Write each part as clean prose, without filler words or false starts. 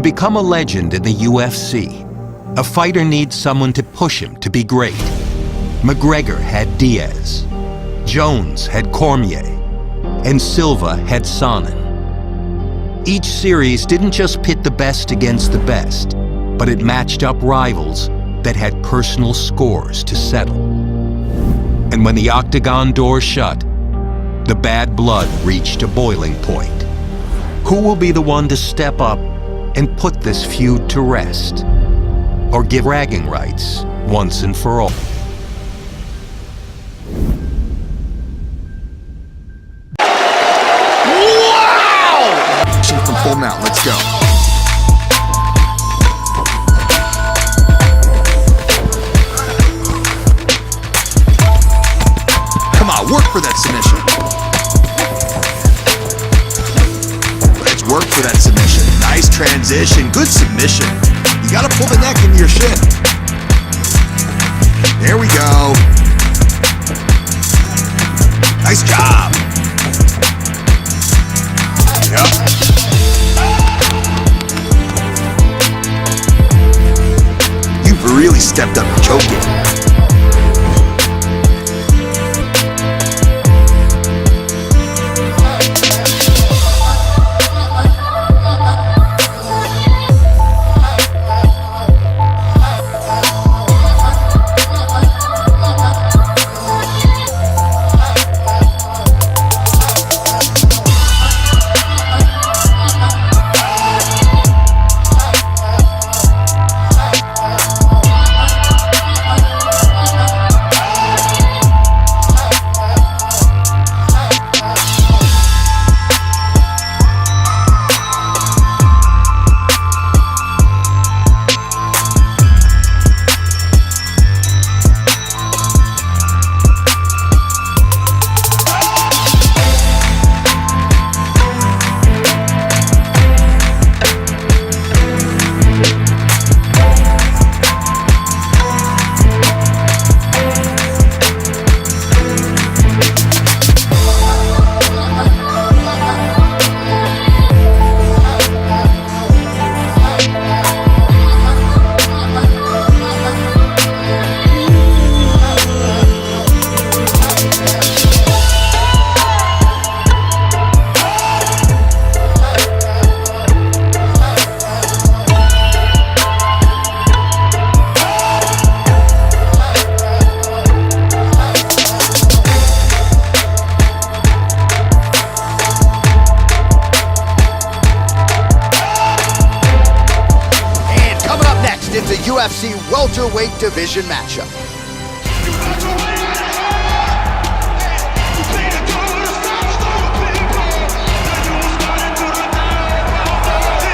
become a legend in the UFC, a fighter needs someone to push him to be great. McGregor had Diaz, Jones had Cormier, and Silva had Sonnen. Each series didn't just pit the best against the best, but it matched up rivals that had personal scores to settle. And when the octagon door shut, the bad blood reached a boiling point. Who will be the one to step up and put this feud to rest? Or give bragging rights once and for all? Wow! From full mount, let's go. Come on, work for that submission. Let's work for that submission. Nice transition, good submission. You gotta pull the neck into your shin. There we go. Nice job. Yep. You've really stepped up your choke game. UFC welterweight division matchup.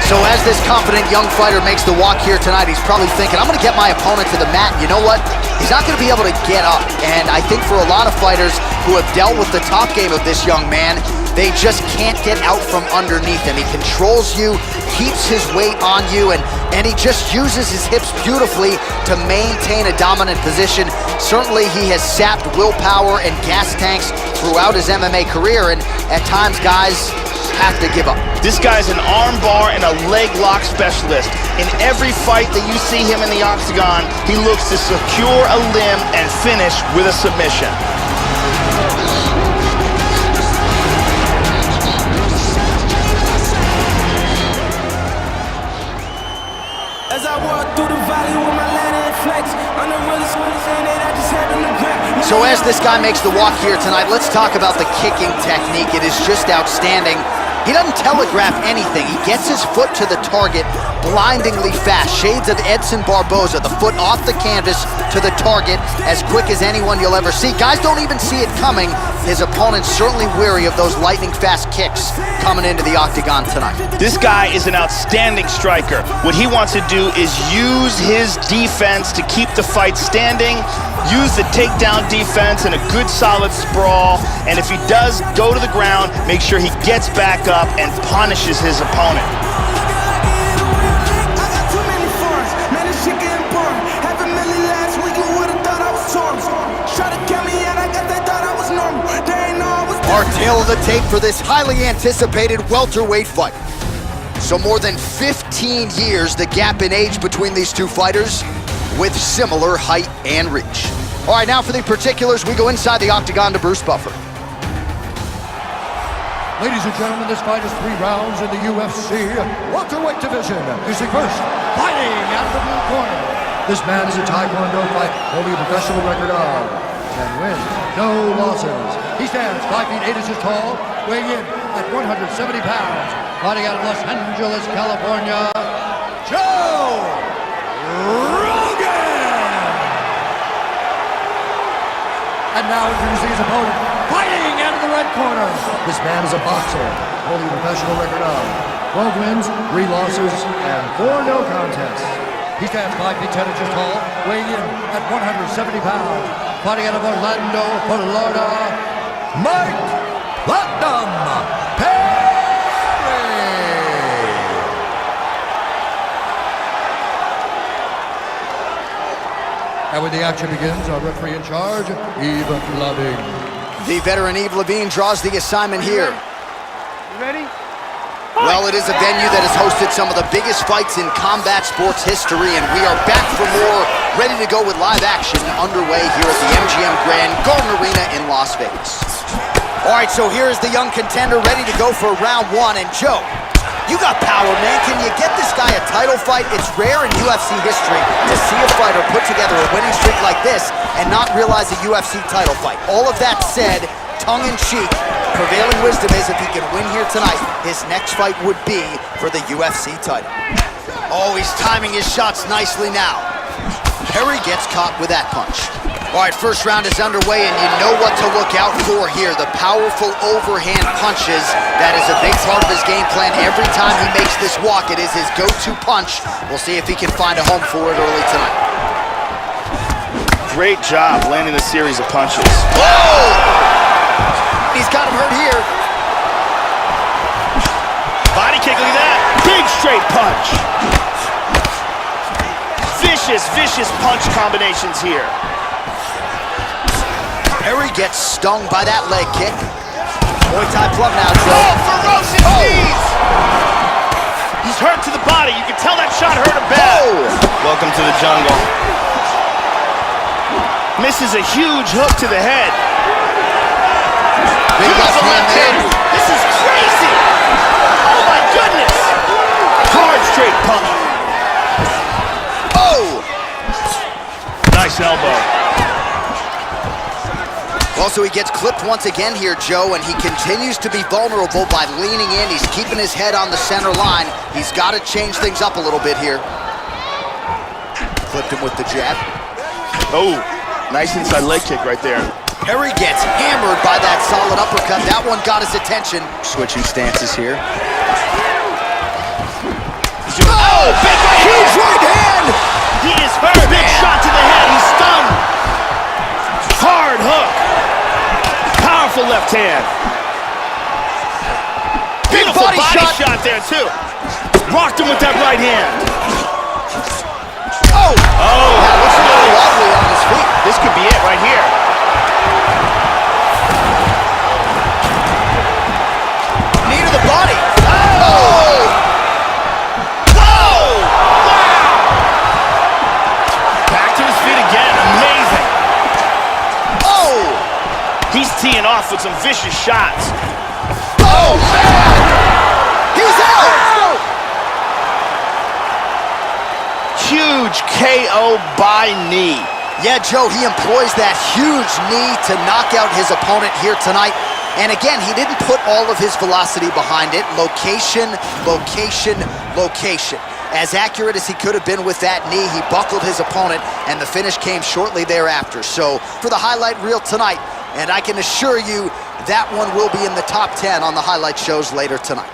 So as this confident young fighter makes the walk here tonight, he's probably thinking, I'm going to get my opponent to the mat. You know what? He's not going to be able to get up. And I think for a lot of fighters who have dealt with the top game of this young man, they just can't get out from underneath him. He controls you, keeps his weight on you, and he just uses his hips beautifully to maintain a dominant position. Certainly he has sapped willpower and gas tanks throughout his MMA career, and at times guys have to give up. This guy's an arm bar and a leg lock specialist. In every fight that you see him in the octagon, he looks to secure a limb and finish with a submission. As I walk through the valley with my lantern flex, I'm the realest one saying that I just happen to grab. So as this guy makes the walk here tonight, let's talk about the kicking technique. It is just outstanding. He doesn't telegraph anything. He gets his foot to the target blindingly fast. Shades of Edson Barboza, the foot off the canvas to the target as quick as anyone you'll ever see. Guys don't even see it coming. His opponent's certainly weary of those lightning fast kicks coming into the octagon tonight. This guy is an outstanding striker. What he wants to do is use his defense to keep the fight standing, use the takedown defense and a good solid sprawl, and if he does go to the ground, make sure he gets back up and punishes his opponent. Our tail of the tape for this highly anticipated welterweight fight. So more than 15 years, the gap in age between these two fighters with similar height and reach. All right, now for the particulars, we go inside the octagon to Bruce Buffer. Ladies and gentlemen, this fight is 3 rounds in the UFC welterweight division. You see first, fighting out of the blue corner. This man is a Taekwondo fight, holding a professional record of 10 wins, no losses. He stands 5 feet 8 inches tall, weighing in at 170 pounds. Fighting out of Los Angeles, California, Joe Rogan! And now introducing his opponent, fighting out of the red corner. This man is a boxer, holding a professional record of 12 wins, 3 losses, and 4 no contests. He stands 5 feet 10 inches tall, weighing in at 170 pounds. Fighting out of Orlando, Florida, Mike Platinum Perry! And when the action begins, our referee in charge, Yves Loving. The veteran Yves Levine draws the assignment here. You ready? Well, it is a venue that has hosted some of the biggest fights in combat sports history, and we are back for more, ready to go with live action underway here at the MGM Grand Garden Arena in Las Vegas. All right, so here is the young contender ready to go for round 1, and Joe, you got power, man. Can you get this guy a title fight? It's rare in UFC history to see a fighter put together a winning streak like this and not realize a UFC title fight. All of that said, tongue-in-cheek, prevailing wisdom is if he can win here tonight, his next fight would be for the UFC title. Oh, he's timing his shots nicely now. Perry gets caught with that punch. All right, first round is underway, and you know what to look out for here. The powerful overhand punches. That is a big part of his game plan. Every time he makes this walk, it is his go-to punch. We'll see if he can find a home for it early tonight. Great job landing a series of punches. Whoa! He's got him hurt here. Body kick, look at that. Big straight punch. Vicious punch combinations here. Perry gets stung by that leg kick. Muay Thai plug now, Joe. Oh, ferocious knees! He's hurt to the body. You can tell that shot hurt him bad. Welcome to the jungle. Misses a huge hook to the head. Big left hand there. This is crazy! Oh my goodness! Hard straight punch. Oh! Nice elbow. Also, he gets clipped once again here, Joe, and he continues to be vulnerable by leaning in. He's keeping his head on the center line. He's got to change things up a little bit here. Clipped him with the jab. Oh, nice inside leg kick right there. Perry gets hammered by that solid uppercut. That one got his attention. Switching stances here. Oh, big right huge right hand! He is hurt. Big shot to the head. He's stunned. Hard hook. Powerful left hand. Beautiful body shot there, too. Rocked him with that right hand. Oh! Oh! That looks a little wobbly on his feet. This could be it right here. Knee to the body. Oh! Oh! Wow! Back to his feet again. Amazing. Oh! He's teeing off with some vicious shots. Oh, man! He's out! Huge KO by knee. Yeah, Joe, he employs that huge knee to knock out his opponent here tonight. And again, he didn't put all of his velocity behind it. Location, location, location. As accurate as he could have been with that knee, he buckled his opponent, and the finish came shortly thereafter. So, for the highlight reel tonight, and I can assure you that one will be in the top 10 on the highlight shows later tonight.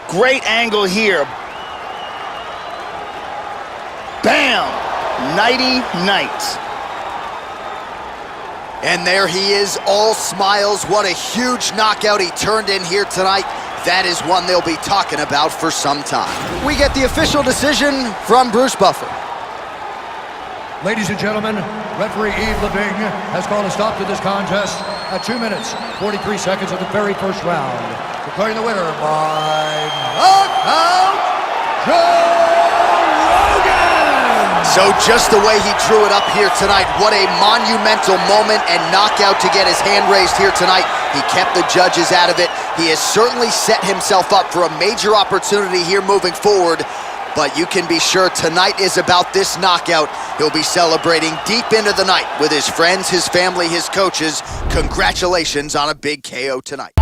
Great angle here. Bam! Nighty-night. And there he is, all smiles. What a huge knockout he turned in here tonight. That is one they'll be talking about for some time. We get the official decision from Bruce Buffer. Ladies and gentlemen, referee Yves Leving has called a stop to this contest at 2 minutes, 43 seconds of the very first round. Declaring the winner by knockout! So just the way he drew it up here tonight, what a monumental moment and knockout to get his hand raised here tonight. He kept the judges out of it. He has certainly set himself up for a major opportunity here moving forward. But you can be sure tonight is about this knockout. He'll be celebrating deep into the night with his friends, his family, his coaches. Congratulations on a big KO tonight.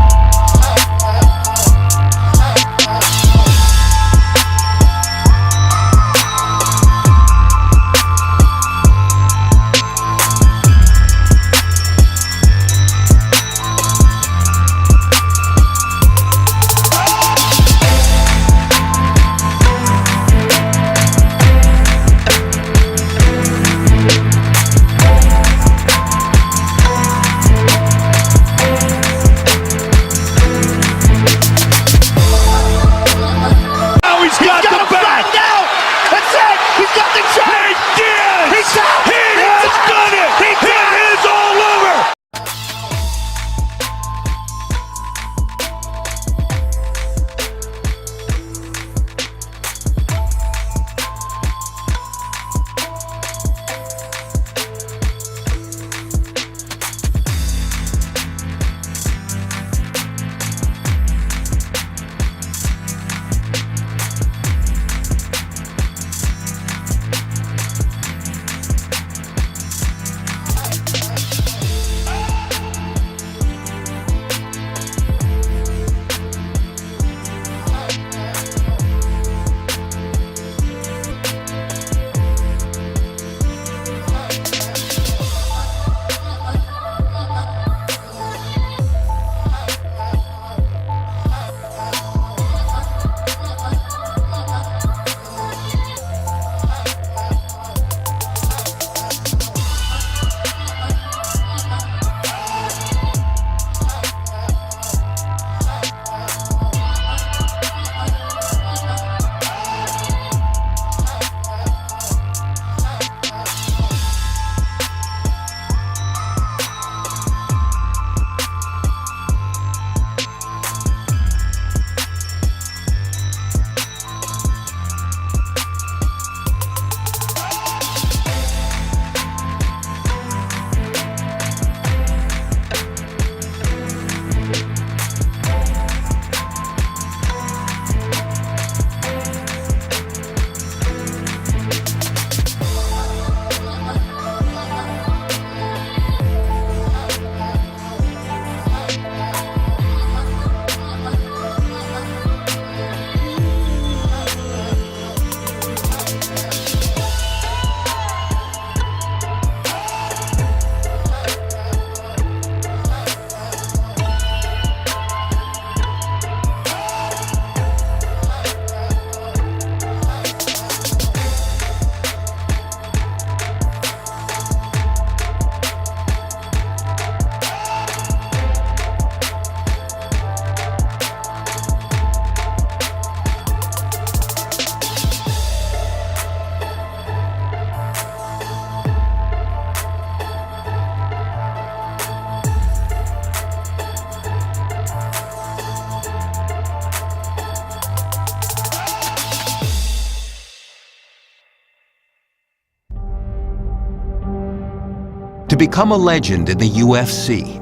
To become a legend in the UFC,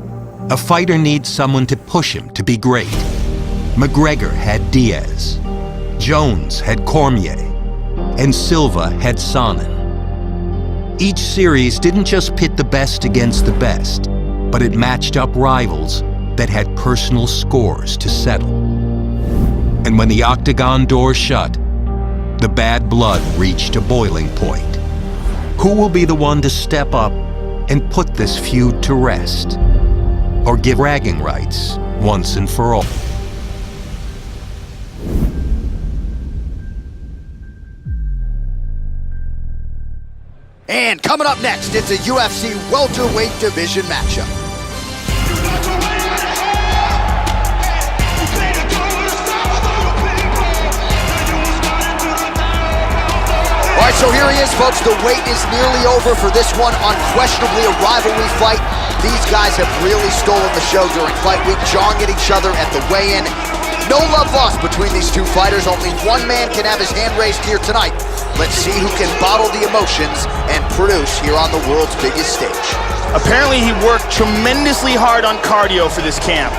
a fighter needs someone to push him to be great. McGregor had Diaz, Jones had Cormier, and Silva had Sonnen. Each series didn't just pit the best against the best, but it matched up rivals that had personal scores to settle. And when the octagon door shut, the bad blood reached a boiling point. Who will be the one to step up and put this feud to rest? Or give bragging rights once and for all? And coming up next, it's a UFC welterweight division matchup. All right, so here he is, folks. The wait is nearly over for this one. Unquestionably a rivalry fight. These guys have really stolen the show during fight week, jawing at each other at the weigh-in. No love lost between these two fighters. Only one man can have his hand raised here tonight. Let's see who can bottle the emotions and produce here on the world's biggest stage. Apparently he worked tremendously hard on cardio for this camp.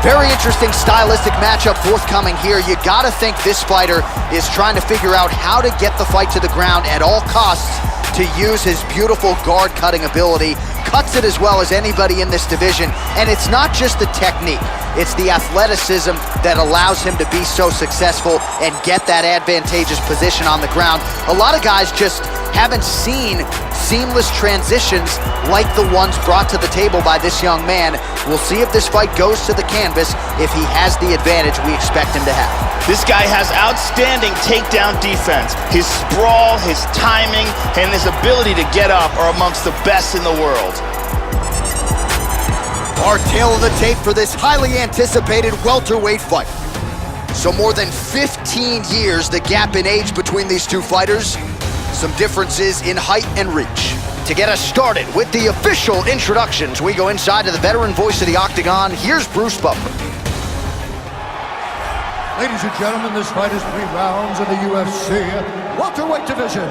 Very interesting stylistic matchup forthcoming here. You gotta think this fighter is trying to figure out how to get the fight to the ground at all costs to use his beautiful guard cutting ability. Cuts it as well as anybody in this division. And it's not just the technique, it's the athleticism that allows him to be so successful and get that advantageous position on the ground. A lot of guys just haven't seen seamless transitions like the ones brought to the table by this young man. We'll see if this fight goes to the canvas, if he has the advantage we expect him to have. This guy has outstanding takedown defense. His sprawl, his timing, and his ability to get up are amongst the best in the world. Our tail of the tape for this highly anticipated welterweight fight. So more than 15 years, the gap in age between these two fighters. Some differences in height and reach. To get us started with the official introductions, we go inside to the veteran voice of the Octagon. Here's Bruce Buffer. Ladies and gentlemen, this fight is 3 rounds in the UFC welterweight division.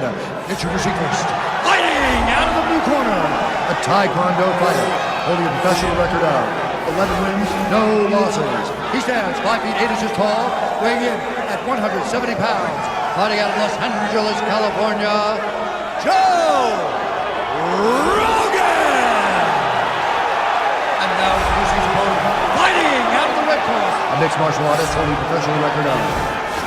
Introducing first, fighting out of the blue corner, a Taekwondo fighter, holding a professional record of 11 wins, no losses. He stands 5 feet 8 inches tall, weighing in at 170 pounds. Fighting out of Los Angeles, California, Joe Rogan! And now introducing his opponent, fighting out of the red corner, a mixed martial artist holding a professional record of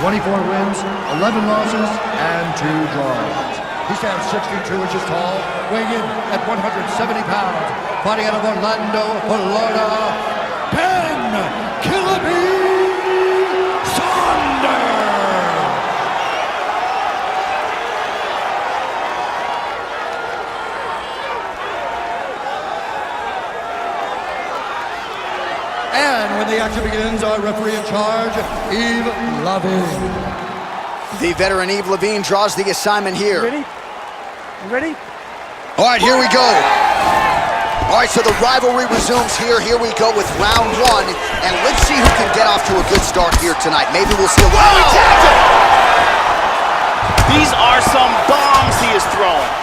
24 wins, 11 losses, and 2 draws. He stands 62 inches tall, weighing in at 170 pounds. Fighting out of Orlando, Florida, Ben Killaby Saunders! And when the action begins, our referee in charge, Yves Lavigne. The veteran Yves Lavigne draws the assignment here. Ready? You ready? All right, here we go. All right, so the rivalry resumes here. Here we go with round 1. And let's see who can get off to a good start here tonight. Maybe we'll see a... Oh, he tagged him! These are some bombs he is throwing.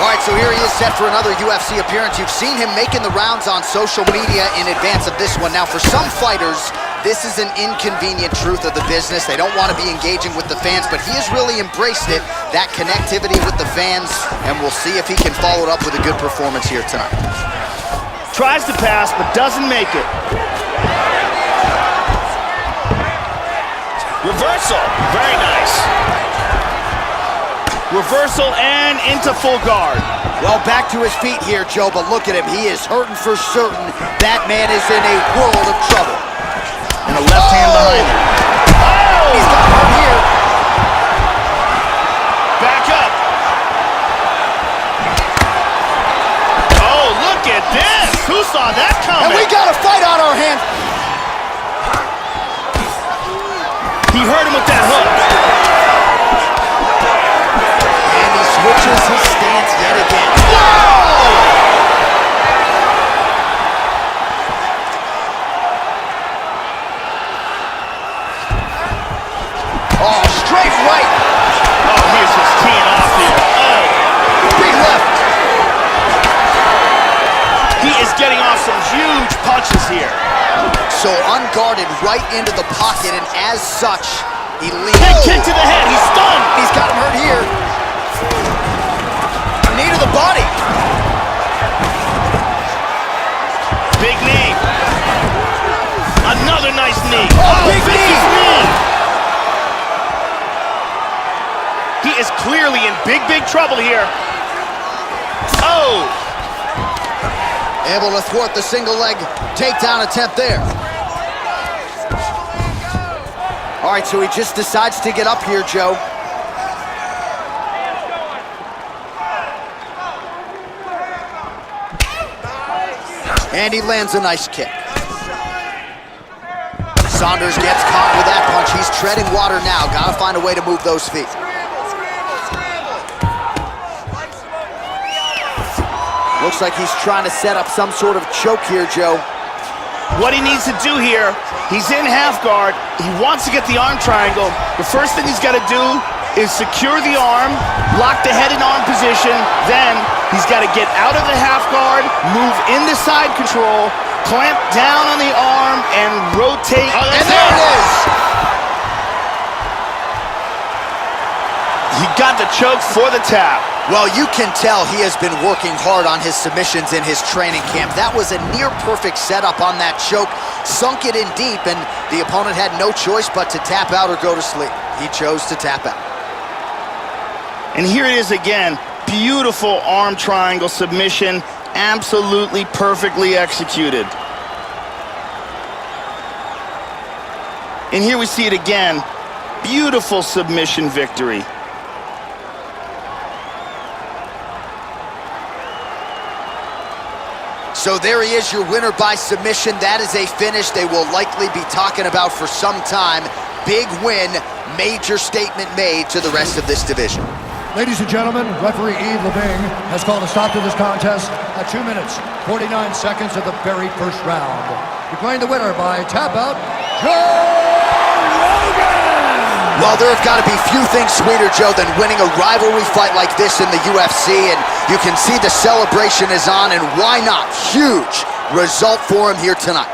All right, so here he is set for another UFC appearance. You've seen him making the rounds on social media in advance of this one. Now, for some fighters, this is an inconvenient truth of the business. They don't want to be engaging with the fans, but he has really embraced it, that connectivity with the fans, and we'll see if he can follow it up with a good performance here tonight. Tries to pass, but doesn't make it. Reversal, very nice. Reversal and into full guard. Well, back to his feet here, Joe, but look at him. He is hurting for certain. That man is in a world of trouble. And a left hand behind him. Oh! He's got hurt here. Back up. Oh, look at this. Who saw that And coming? we got a fight on our hands. He hurt him with that hook. Switches his stance yet again. Oh, straight right. Oh, he is just teeing off here. Oh. Big left. He is getting off some huge punches here. So unguarded right into the pocket, and as such, he leads. Head kick to the head. He's stunned. He's got him hurt here. Knee to the body. Big knee. Another nice knee. Oh, big knee. He is clearly in big trouble here. Oh. Able to thwart the single leg takedown attempt there. All right, so he just decides to get up here, Joe. And he lands a nice kick. Saunders gets caught with that punch. He's treading water now. Gotta find a way to move those feet. Looks like he's trying to set up some sort of choke here, Joe. What he needs to do here, he's in half guard. He wants to get the arm triangle. The first thing he's got to do is secure the arm, lock the head in arm position. Then he's got to get out of the half guard, move into side control, clamp down on the arm, and rotate. Oh, and there it is! He got the choke for the tap. Well, you can tell he has been working hard on his submissions in his training camp. That was a near-perfect setup on that choke. Sunk it in deep, and the opponent had no choice but to tap out or go to sleep. He chose to tap out. And here it is again. Beautiful arm triangle submission. Absolutely perfectly executed. And here we see it again. Beautiful submission victory. So there he is, your winner by submission. That is a finish they will likely be talking about for some time. Big win, major statement made to the rest of this division. Ladies and gentlemen, referee Yves Leving has called a stop to this contest at 2 minutes, 49 seconds of the very first round. Declaring the winner by tap out, Joe Rogan! Well, there have got to be few things sweeter, Joe, than winning a rivalry fight like this in the UFC, and you can see the celebration is on, and why not? Huge result for him here tonight.